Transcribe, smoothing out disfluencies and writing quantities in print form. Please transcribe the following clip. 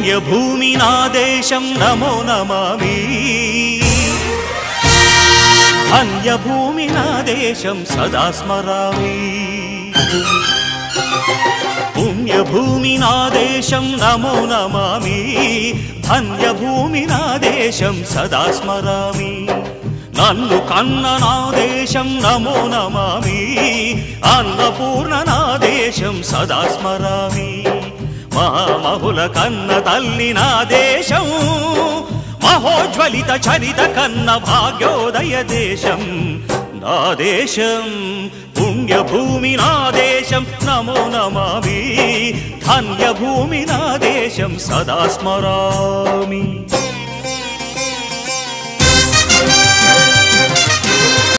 పుణ్యభూమి నా దేశం నమో నమామి ధన్యభూమి నా దేశం సదా స్మరామి పుణ్యభూమి నా దేశం నమో నమామి ధన్యభూమి నా దేశం సదా స్మరామి నన్ను కన్న నా దేశం నమో నమామి అన్నపూర్ణ నా దేశం సదా స్మరామి మహామహుల కన్న తల్లి నా దేశం మహోజ్వలిత చరిత కన్న భాగ్యోదయ దేశం నా దేశం పుణ్యభూమి నా దేశం నమో నమామి ధన్యభూమి నా దేశం సదా స్మరామి